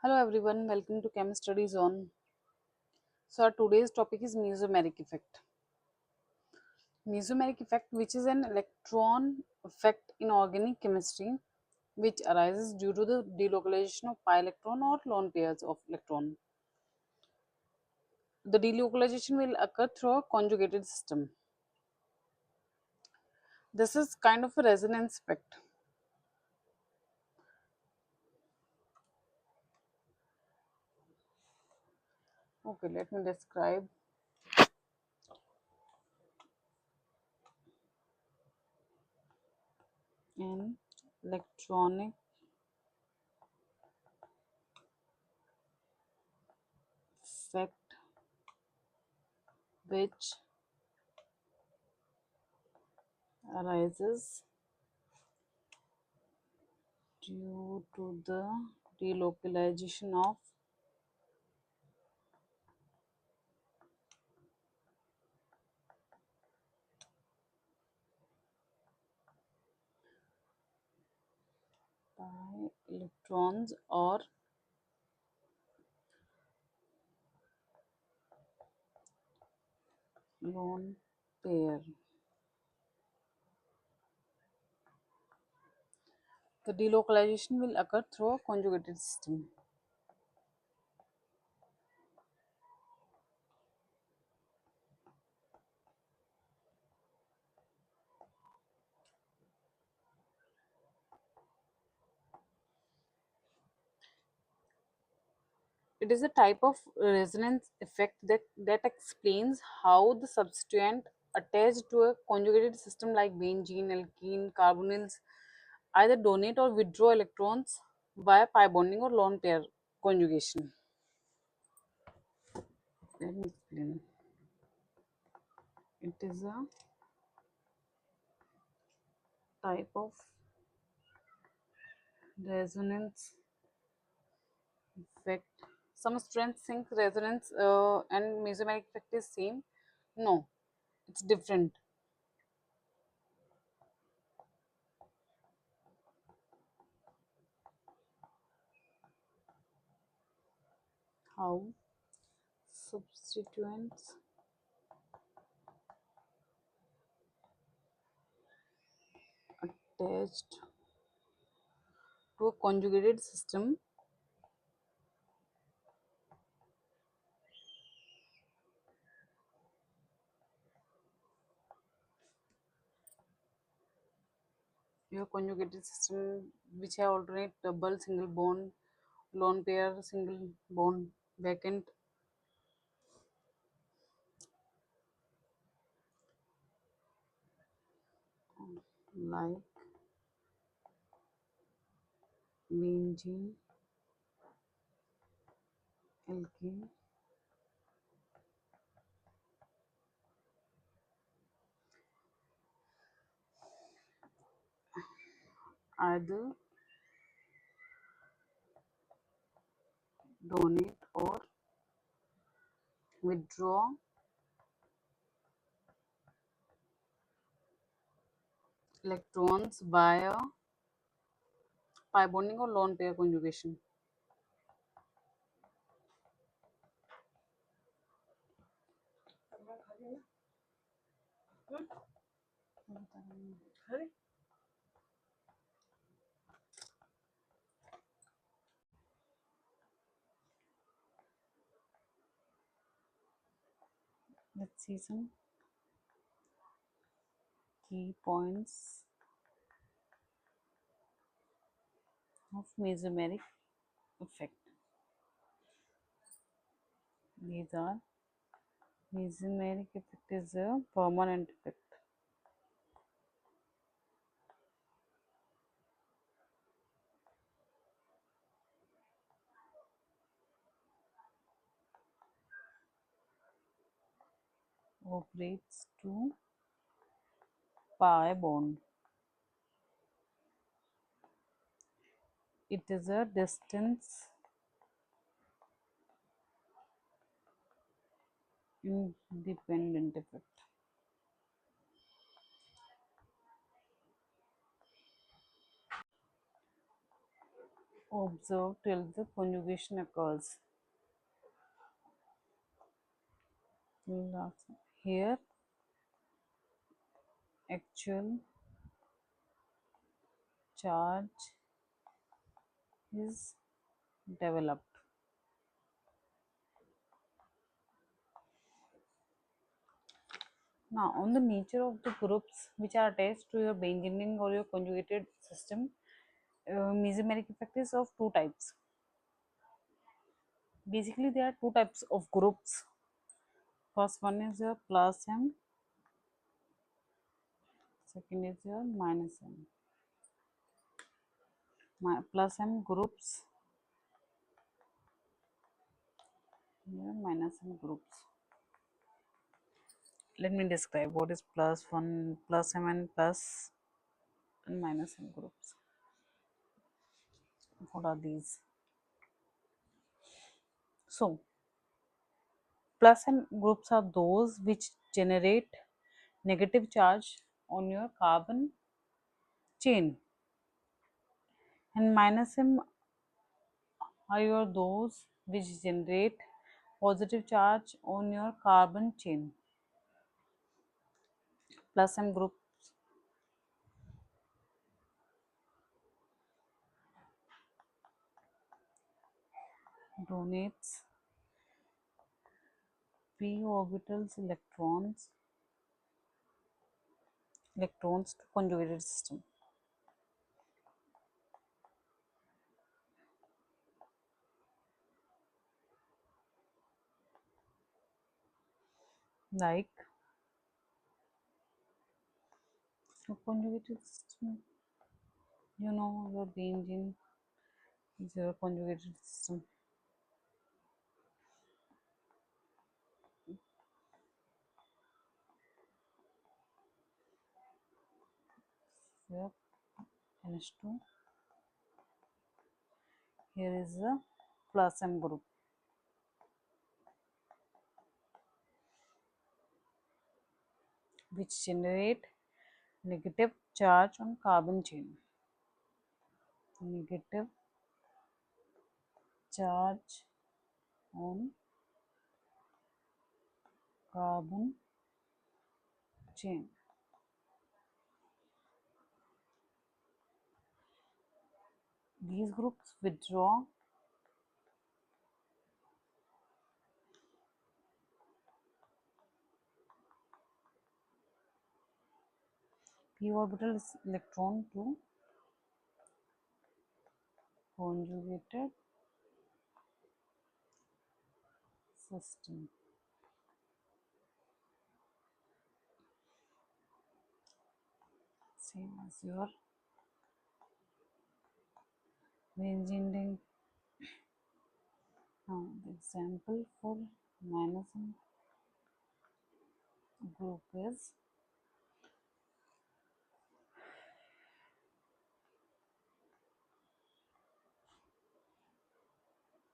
Hello everyone, welcome to Chem Study Zone. So our today's topic is mesomeric effect. Mesomeric effect, which is an electron effect in organic chemistry, which arises due to the delocalization of pi electron or lone pairs of electron. The delocalization will occur through a conjugated system. This is kind of a resonance effect. Okay, let me describe. An electronic effect which arises due to the delocalization of pi electrons or lone pair. The delocalization will occur through a conjugated system. It is a type of resonance effect that explains how the substituent attached to a conjugated system like benzene, alkene, carbonyls either donate or withdraw electrons via pi bonding or lone pair conjugation. Let me explain. It is a type of resonance effect. Some students think resonance and mesomeric effect is same. No, it's different. How substituents attached to a conjugated system your conjugated system which have alternate double single bond lone pair single bond vacant like benzene alkene either donate or withdraw electrons via pi bonding or lone pair conjugation. Let's see some key points of mesomeric effect. These are mesomeric effect is a permanent effect. Operates to pi bond. It is a distance independent effect. observe till the conjugation occurs. Here, actual charge is developed. Now, on the nature of the groups which are attached to your benzene or your conjugated system, mesomeric effect is of two types. Basically, there are two types of groups. First one is your plus M, second is your minus M. Plus M groups, here minus M groups. Let me describe what is plus one, plus M and plus and minus M groups. What are these? So, plus M groups are those which generate negative charge on your carbon chain, and minus M are your those which generate positive charge on your carbon chain. Plus M group donates p orbitals electrons to conjugated system. Like your conjugated system, your benzene is your conjugated system. Here NH2. Here is the plus M group, which generate negative charge on carbon chain. Negative charge on carbon chain. These groups withdraw p orbital electron to conjugated system. Same as your benzene ring. Now, the example for minus M group is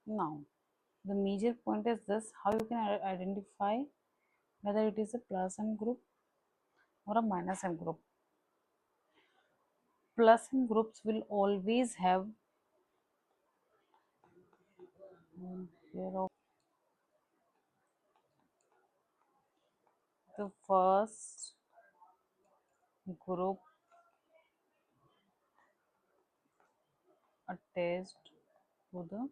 now. The major point is this: how you can identify whether it is a plus M group or a minus M group. Plus M groups will always have here of the first group attached to the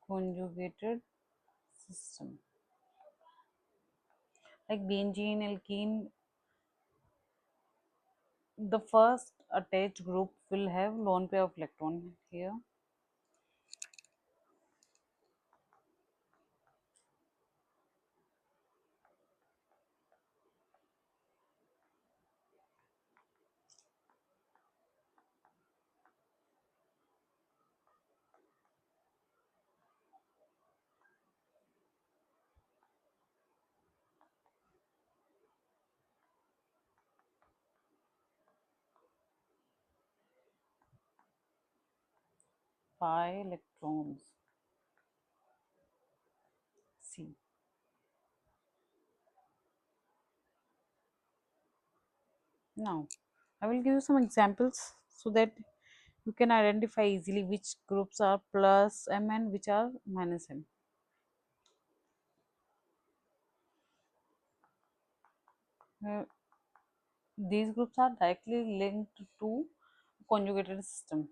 conjugated system. Like benzene, alkene, the first attached group will have lone pair of electron here. Pi electrons. See. Now, I will give you some examples so that you can identify easily which groups are plus m and which are minus m. Uh, these groups are directly linked to conjugated system.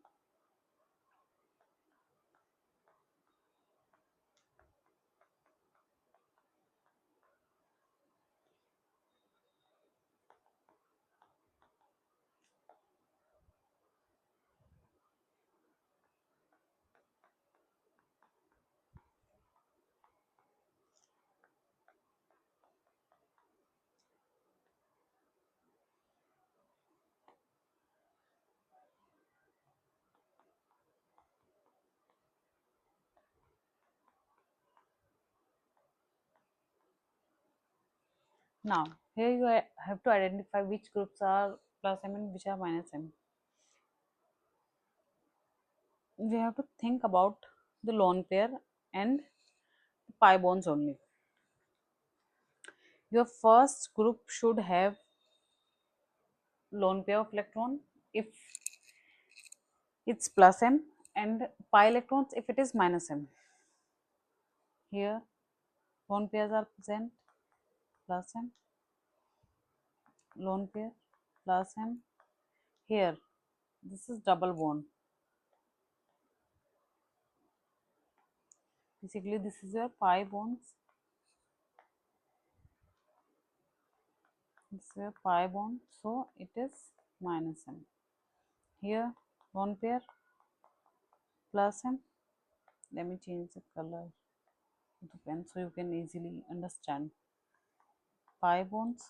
Now, here you have to identify which groups are plus m and which are minus m. We have to think about the lone pair and pi bonds only. Your first group should have lone pair of electron if it's plus m, and pi electrons if it is minus m. Here lone pairs are present, plus m, lone pair, plus m. Here this is double bond. Basically this is your pi bonds. This is your pi bond, so it is minus m. Here lone pair, plus m. Let me change the color of the pen so you can easily understand. Pi bonds,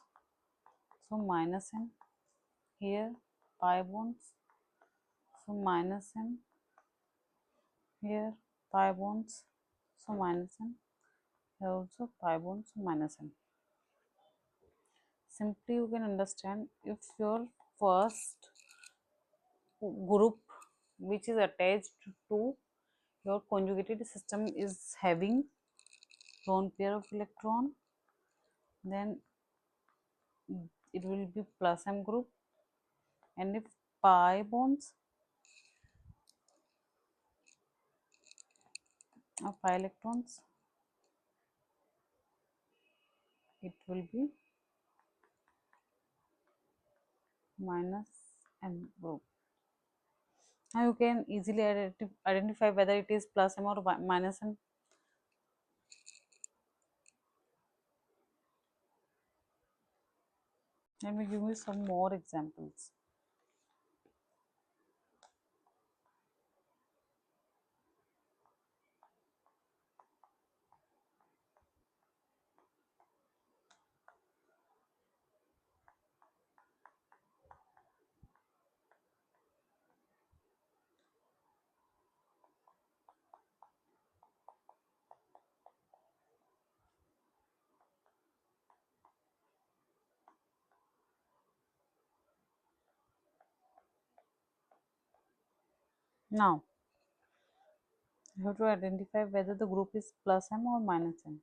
so minus m. Here pi bonds, so minus m. Here pi bonds, so minus m. Here also pi bonds, so minus m. Simply you can understand, if your first group which is attached to your conjugated system is having lone pair of electron, then it will be plus m group, and if pi bonds or pi electrons, it will be minus m group. Now you can easily identify whether it is plus m or minus m. Let me give you some more examples. Now you have to identify whether the group is plus m or minus m.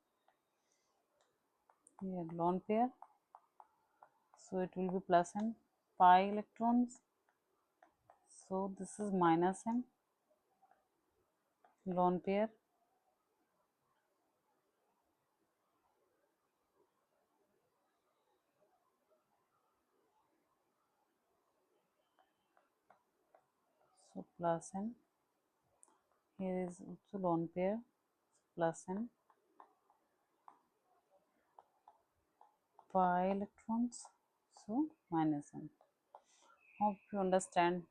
Here lone pair, so it will be plus m. Pi electrons, so this is minus m. Lone pair, so plus m. Here is also lone pair, plus m. Pi electrons, so minus m. Hope you understand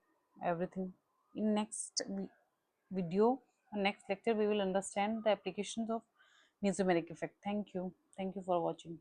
everything. In next video, next lecture, we will understand the applications of mesomeric effect. Thank you for watching.